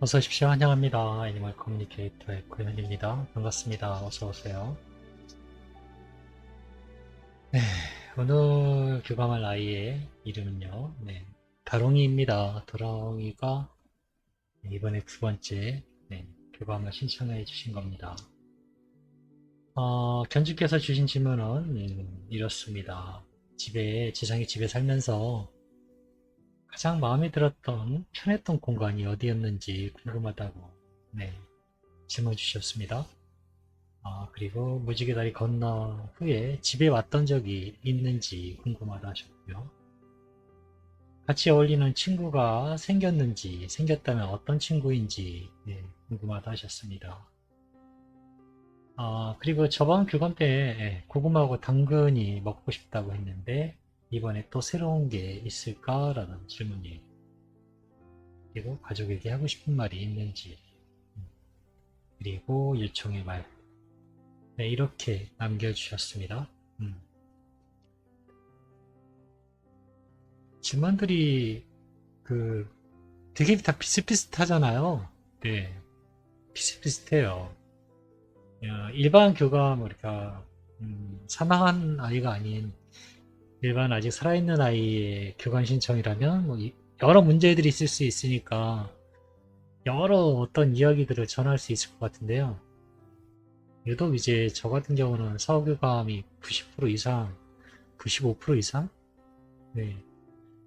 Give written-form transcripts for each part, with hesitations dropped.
어서 오십시오. 환영합니다. 애니멀 커뮤니케이터의 고현입니다. 반갑습니다. 어서 오세요. 네, 오늘 교감할 아이의 이름은요. 네, 다롱이입니다. 다롱이가 이번에 두 번째 교감을 신청해 주신 겁니다. 견주께서 주신 질문은 이렇습니다. 지상의 집에 살면서 가장 마음에 들었던 편했던 공간이 어디였는지 궁금하다고 질문 주셨습니다. 그리고 무지개 다리 건너 후에 집에 왔던 적이 있는지 궁금하다 하셨고요. 같이 어울리는 친구가 생겼는지, 생겼다면 어떤 친구인지 궁금하다 하셨습니다. 그리고 저번 교감 때 고구마하고 당근이 먹고 싶다고 했는데 이번에 또 새로운 게 있을까라는 질문이에요. 그리고 가족에게 하고 싶은 말이 있는지, 그리고 요청의 말, 이렇게 남겨주셨습니다. 질문들이 그 되게 다 비슷비슷하잖아요. 네, 비슷비슷해요. 일반 교감 우리가 사망한 아이가 아닌 일반 아직 살아있는 아이의 교감 신청이라면 뭐 여러 문제들이 있을 수 있으니까 여러 어떤 이야기들을 전할 수 있을 것 같은데요. 유독 이제 저 같은 경우는 사후교감이 90% 이상, 95% 이상? 네,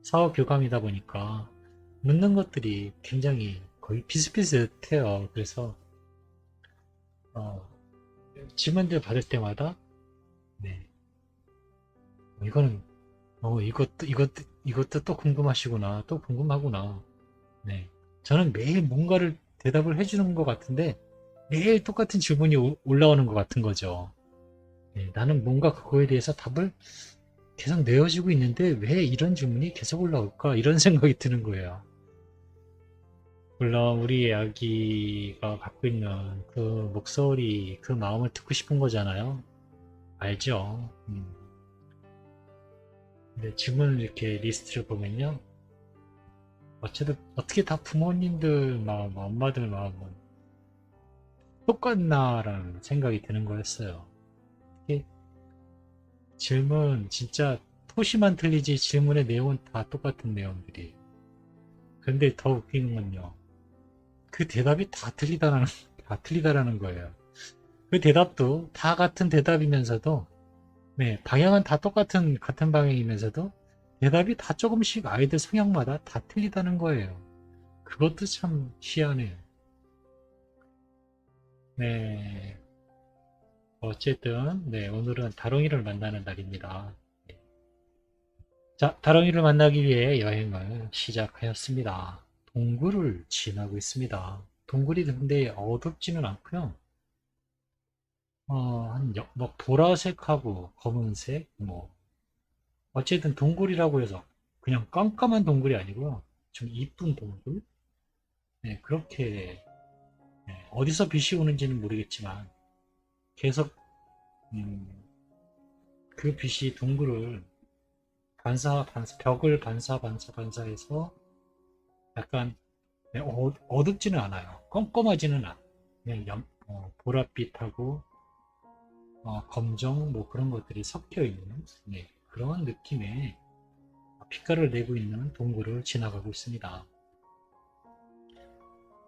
사후교감이다 보니까 묻는 것들이 굉장히 거의 비슷비슷해요. 그래서 어, 질문들 받을 때마다 네, 이거는 이것도 또 궁금하시구나, 또 궁금하구나. 네, 저는 매일 뭔가를 대답을 해주는 것 같은데 매일 똑같은 질문이 올라오는 것 같은 거죠. 네, 나는 뭔가 그거에 대해서 답을 계속 내어주고 있는데 왜 이런 질문이 계속 올라올까? 이런 생각이 드는 거예요. 물론 우리 아기가 갖고 있는 그 목소리, 그 마음을 듣고 싶은 거잖아요. 알죠? 근데 질문을 이렇게 리스트를 보면요. 어쨌든 어떻게 다 부모님들 마음, 엄마들 마음은 똑같나라는 생각이 드는 거였어요. 이게 질문 진짜 토시만 틀리지 질문의 내용은 다 똑같은 내용들이. 근데 더 웃기는 건요. 그 대답이 다 틀리다라는 거예요. 그 대답도 다 같은 대답이면서도 네, 방향은 다 같은 방향이면서도 대답이 다 조금씩 아이들 성향마다 다 틀리다는 거예요. 그것도 참 희한해요. 네, 어쨌든, 오늘은 다롱이를 만나는 날입니다. 자, 다롱이를 만나기 위해 여행을 시작하였습니다. 동굴을 지나고 있습니다. 동굴이 근데 어둡지는 않고요. 뭐, 보라색하고 검은색, 뭐, 어쨌든 동굴이라고 해서 그냥 깜깜한 동굴이 아니고요. 좀 이쁜 동굴? 네, 그렇게 어디서 빛이 오는지는 모르겠지만 계속 음, 그 빛이 동굴을 벽을 반사해서 약간 어둡지는 않아요. 껌껌하지는 않아요. 그냥 보랏빛하고 검정 뭐 그런 것들이 섞여 있는 그런 느낌의 빛깔을 내고 있는 동굴을 지나가고 있습니다.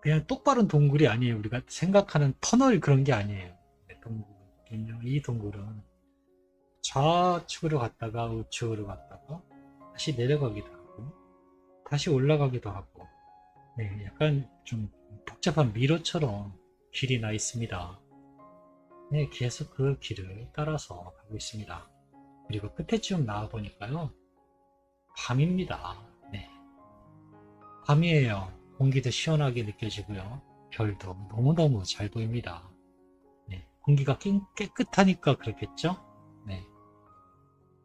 그냥 똑바른 동굴이 아니에요. 우리가 생각하는 터널 그런 게 아니에요. 이 동굴은 좌측으로 갔다가 우측으로 갔다가 다시 내려가기도 하고 다시 올라가기도 하고 약간 좀 복잡한 미로처럼 길이 나 있습니다. 네, 계속 그 길을 따라서 가고 있습니다. 그리고 끝에 쭉 나와 보니까요. 밤입니다. 네, 밤이에요. 공기도 시원하게 느껴지고요. 별도 너무너무 잘 보입니다. 네, 공기가 깨끗하니까 그렇겠죠? 네,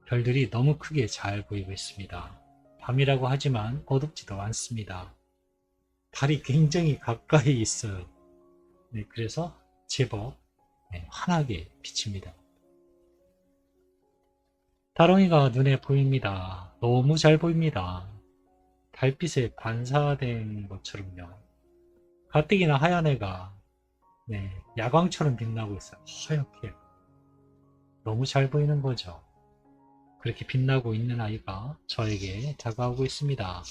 별들이 너무 크게 잘 보이고 있습니다. 밤이라고 하지만 어둡지도 않습니다. 달이 굉장히 가까이 있어요. 네, 그래서 제법 환하게 비칩니다. 다롱이가 눈에 보입니다. 너무 잘 보입니다. 달빛에 반사된 것처럼요. 가뜩이나 하얀 애가 네, 야광처럼 빛나고 있어요. 하얗게. 너무 잘 보이는 거죠. 그렇게 빛나고 있는 아이가 저에게 다가오고 있습니다.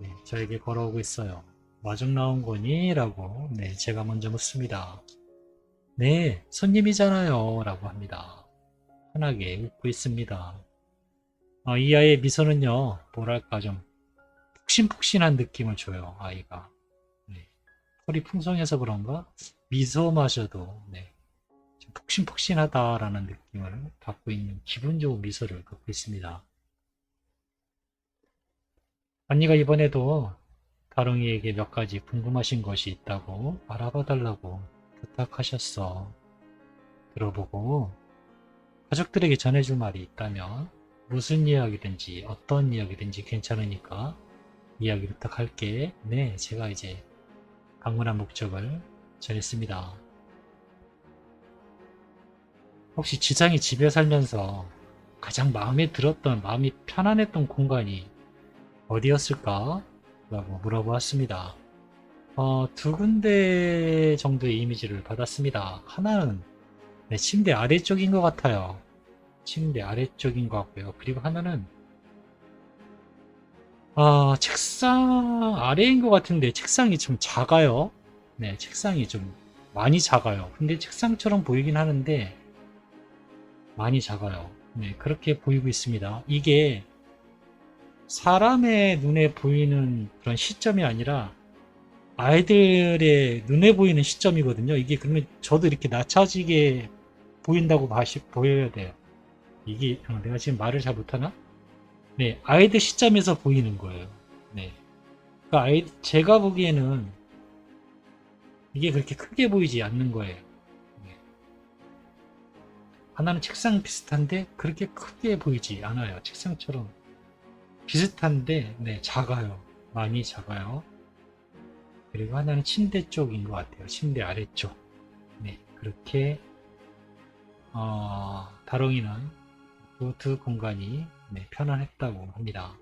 네, 저에게 걸어오고 있어요. 마중 나온 거니? 라고 네, 제가 먼저 묻습니다. 네, 손님이잖아요. 라고 합니다. 환하게 웃고 있습니다. 이 아이의 미소는요, 뭐랄까 좀 푹신푹신한 느낌을 줘요, 아이가. 네, 털이 풍성해서 그런가? 미소마저도 네, 좀 푹신푹신하다라는 느낌을 받고 있는 기분 좋은 미소를 갖고 있습니다. 언니가 이번에도 다롱이에게 몇 가지 궁금하신 것이 있다고 알아봐 달라고 부탁하셨어. 들어보고 가족들에게 전해줄 말이 있다면 무슨 이야기든지 어떤 이야기든지 괜찮으니까 이야기 부탁할게. 네, 제가 이제 방문한 목적을 전했습니다. 혹시 지상이 집에 살면서 가장 마음에 들었던, 마음이 편안했던 공간이 어디였을까? 라고 물어보았습니다. 두 군데 정도의 이미지를 받았습니다. 하나는 네, 침대 아래쪽인 것 같아요. 침대 아래쪽인 것 같고요. 그리고 하나는 책상 아래인 것 같은데 책상이 좀 작아요. 네, 책상이 좀 많이 작아요. 근데 책상처럼 보이긴 하는데 많이 작아요. 네, 그렇게 보이고 있습니다. 이게 사람의 눈에 보이는 그런 시점이 아니라 아이들의 눈에 보이는 시점이거든요. 이게 그러면 저도 이렇게 낮춰지게 보인다고 보여야 돼요. 이게 내가 지금 말을 잘 못하나? 네, 아이들 시점에서 보이는 거예요. 네, 그러니까 제가 보기에는 이게 그렇게 크게 보이지 않는 거예요. 네. 하나는 책상 비슷한데 그렇게 크게 보이지 않아요. 책상처럼 비슷한데 네, 작아요. 많이 작아요. 그리고 하나는 침대 쪽인 것 같아요. 침대 아래쪽. 네, 그렇게 다롱이는 그 두 공간이 네, 편안했다고 합니다.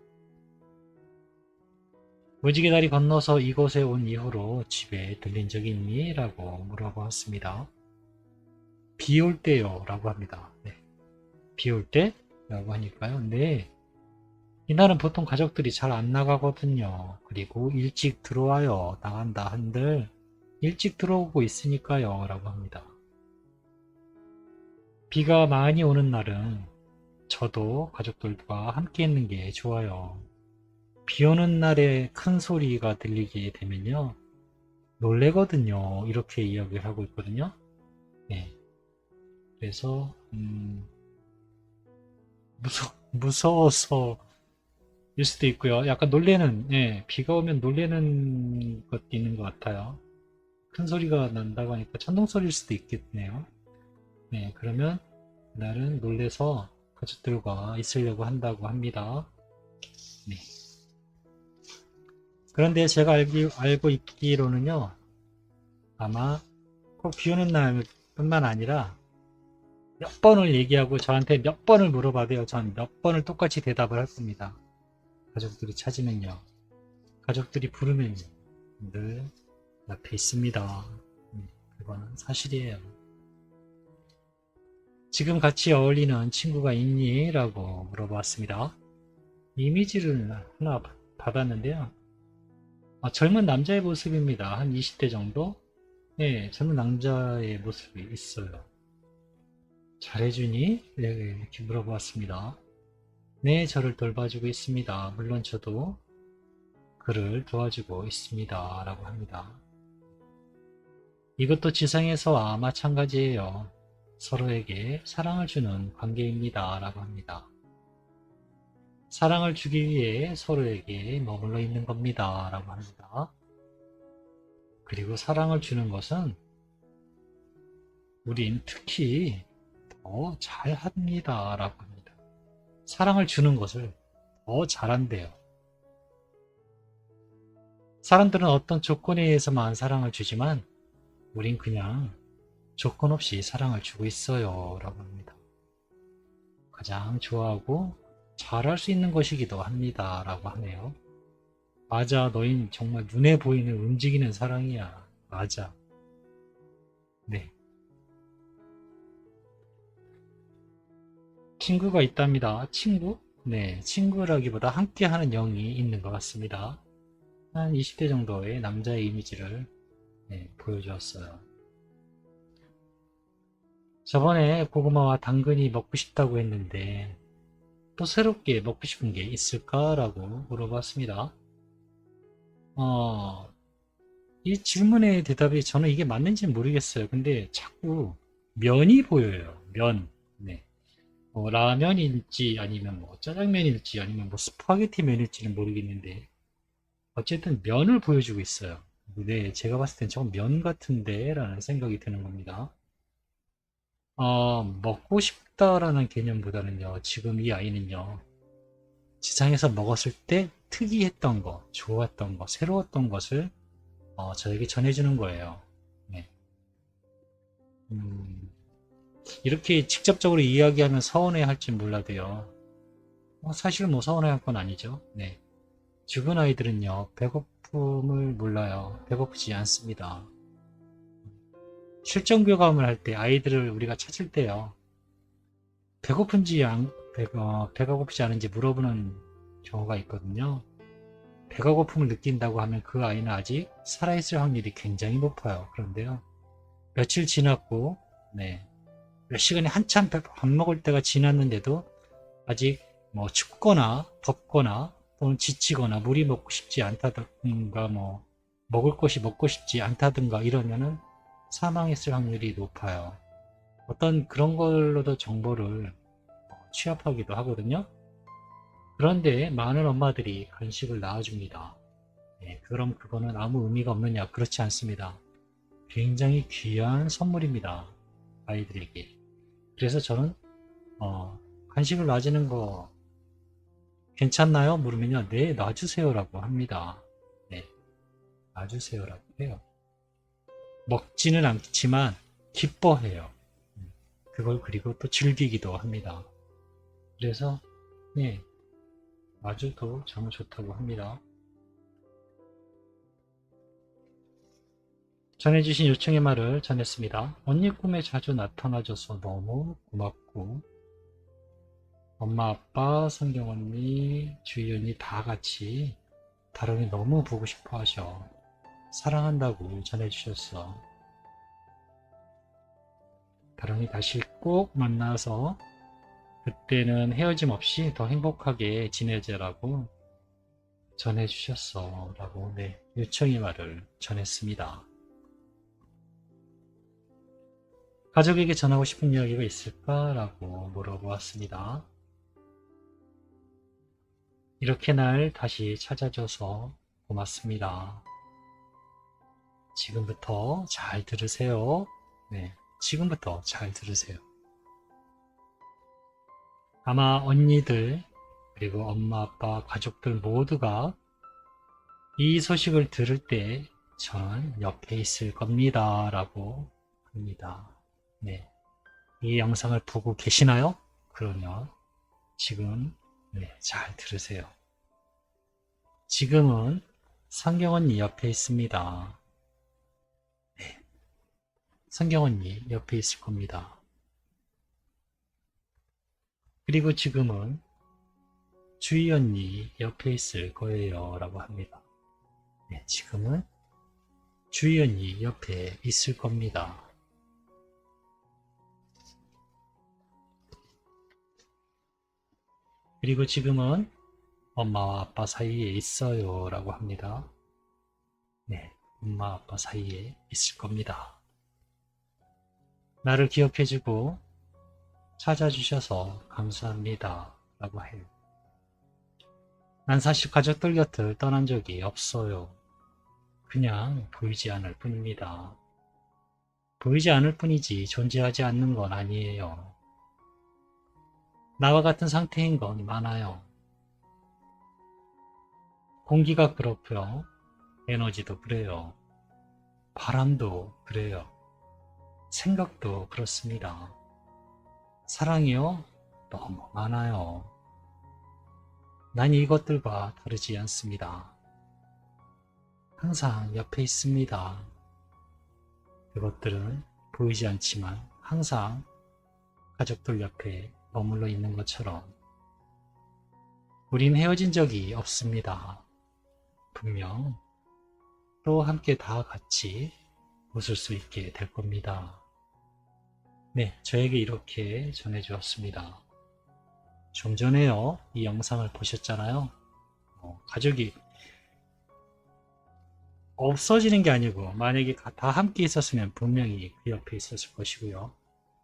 무지개 다리 건너서 이곳에 온 이후로 집에 들린 적이 있니? 라고 물어보았습니다. 비 올 때요 라고 합니다. 네. 비 올 때? 라고 하니까요. 네. 이날은 보통 가족들이 잘 안 나가거든요. 그리고 일찍 들어와요. 나간다 한들 일찍 들어오고 있으니까요. 라고 합니다. 비가 많이 오는 날은 저도 가족들과 함께 있는 게 좋아요. 비 오는 날에 큰 소리가 들리게 되면요. 놀래거든요. 이렇게 이야기를 하고 있거든요. 네. 그래서, 무서워서 일 수도 있고요. 약간 놀래는, 예, 비가 오면 놀래는 것도 있는 것 같아요. 큰 소리가 난다고 하니까 천둥 소리일 수도 있겠네요. 네, 그러면 그날은 놀래서 가족들과 있으려고 한다고 합니다. 네. 그런데 제가 알고 있기로는요, 아마 꼭 비 오는 날 뿐만 아니라 몇 번을 얘기하고 저한테 몇 번을 물어봐도요, 전 몇 번을 똑같이 대답을 할 겁니다. 가족들이 찾으면요, 가족들이 부르면 늘 옆에 있습니다. 그거는 사실이에요. 지금 같이 어울리는 친구가 있니? 라고 물어봤습니다. 이미지를 하나 받았는데요. 젊은 남자의 모습입니다. 한 20대 정도? 네, 젊은 남자의 모습이 있어요. 잘해주니? 네, 이렇게 물어보았습니다. 네, 저를 돌봐주고 있습니다. 물론 저도 그를 도와주고 있습니다. 라고 합니다. 이것도 지상에서와 마찬가지예요. 서로에게 사랑을 주는 관계입니다. 라고 합니다. 사랑을 주기 위해 서로에게 머물러 있는 겁니다. 라고 합니다. 그리고 사랑을 주는 것은 우린 특히 더 잘합니다. 라고 합니다. 사랑을 주는 것을 더 잘한대요. 사람들은 어떤 조건에 의해서만 사랑을 주지만 우린 그냥 조건 없이 사랑을 주고 있어요. 라고 합니다. 가장 좋아하고 잘할 수 있는 것이기도 합니다. 라고 하네요. 맞아, 너흰 정말 눈에 보이는 움직이는 사랑이야. 맞아. 네. 친구가 있답니다. 친구? 네, 친구라기보다 함께하는 영이 있는 것 같습니다. 한 20대 정도의 남자의 이미지를 네, 보여주었어요. 저번에 고구마와 당근이 먹고 싶다고 했는데 또 새롭게 먹고 싶은 게 있을까라고 물어봤습니다. 어, 이 질문의 대답이 저는 이게 맞는지 모르겠어요. 근데 자꾸 면이 보여요. 면. 네. 라면일지 아니면 뭐 짜장면일지 아니면 뭐 스파게티 면일지는 모르겠는데 어쨌든 면을 보여주고 있어요. 네, 제가 봤을 땐 저건 면 같은데 라는 생각이 드는 겁니다. 먹고 싶다라는 개념보다는요, 지금 이 아이는요, 지상에서 먹었을 때 특이했던 거, 좋았던 거, 새로웠던 것을 저에게 전해주는 거예요. 네. 음, 이렇게 직접적으로 이야기하면 서운해 할지 몰라도요. 사실 뭐 서운해 할 건 아니죠. 네. 죽은 아이들은요, 배고픔을 몰라요. 배고프지 않습니다. 실정 교감을 할 때 아이들을 우리가 찾을 때요. 배고픈지 배가 고프지 않은지 물어보는 경우가 있거든요. 배가 고픔을 느낀다고 하면 그 아이는 아직 살아있을 확률이 굉장히 높아요. 그런데요. 며칠 지났고, 네. 몇 시간이 한참 밥 먹을 때가 지났는데도 아직 뭐 춥거나 덥거나 또는 지치거나 물이 먹고 싶지 않다든가 뭐 먹을 것이 먹고 싶지 않다든가 이러면은 사망했을 확률이 높아요. 어떤 그런 걸로도 정보를 취합하기도 하거든요. 그런데 많은 엄마들이 간식을 낳아줍니다. 네, 그럼 그거는 아무 의미가 없느냐? 그렇지 않습니다. 굉장히 귀한 선물입니다. 아이들에게. 그래서 저는 간식을 놔주는 거 괜찮나요? 물으면요. 네, 놔주세요라고 합니다. 네, 놔주세요라고 해요. 먹지는 않지만 기뻐해요. 그걸 그리고 또 즐기기도 합니다. 그래서 네, 아주 더 저는 좋다고 합니다. 전해주신 요청의 말을 전했습니다. 언니 꿈에 자주 나타나줘서 너무 고맙고 엄마, 아빠, 성경 언니, 주희 언니 다 같이 다롱이 너무 보고 싶어 하셔. 사랑한다고 전해주셨어. 다롱이 다시 꼭 만나서 그때는 헤어짐 없이 더 행복하게 지내자라고 전해주셨어. 라고 네, 요청의 말을 전했습니다. 가족에게 전하고 싶은 이야기가 있을까? 라고 물어보았습니다. 이렇게 날 다시 찾아줘서 고맙습니다. 지금부터 잘 들으세요. 네, 지금부터 잘 들으세요. 아마 언니들, 그리고 엄마, 아빠, 가족들 모두가 이 소식을 들을 때 전 옆에 있을 겁니다. 라고 합니다. 네. 이 영상을 보고 계시나요? 그러면 지금 네, 잘 들으세요. 지금은 성경 언니 옆에 있습니다. 네, 성경 언니 옆에 있을 겁니다. 그리고 지금은 주희 언니 옆에 있을 거예요. 라고 합니다. 네, 지금은 주희 언니 옆에 있을 겁니다. 그리고 지금은 엄마와 아빠 사이에 있어요. 라고 합니다. 네, 엄마, 아빠 사이에 있을 겁니다. 나를 기억해주고 찾아주셔서 감사합니다. 라고 해요. 난 사실 가족들 곁을 떠난 적이 없어요. 그냥 보이지 않을 뿐입니다. 보이지 않을 뿐이지 존재하지 않는 건 아니에요. 나와 같은 상태인 건 많아요. 공기가 그렇고요. 에너지도 그래요. 바람도 그래요. 생각도 그렇습니다. 사랑이요? 너무 많아요. 난 이것들과 다르지 않습니다. 항상 옆에 있습니다. 그것들은 보이지 않지만 항상 가족들 옆에 머물러 있는 것처럼 우린 헤어진 적이 없습니다. 분명 또 함께 다 같이 웃을 수 있게 될 겁니다. 네, 저에게 이렇게 전해주었습니다. 좀 전에요, 이 영상을 보셨잖아요. 가족이 없어지는 게 아니고 만약에 다 함께 있었으면 분명히 그 옆에 있었을 것이고요.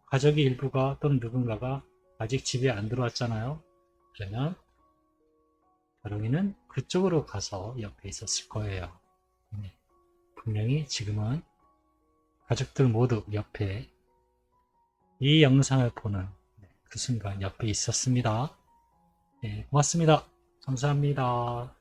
가족의 일부가 또는 누군가가 아직 집에 안 들어왔잖아요. 그러면 다롱이는 그쪽으로 가서 옆에 있었을 거예요. 네, 분명히 지금은 가족들 모두 옆에 이 영상을 보는 그 순간 옆에 있었습니다. 네, 고맙습니다. 감사합니다.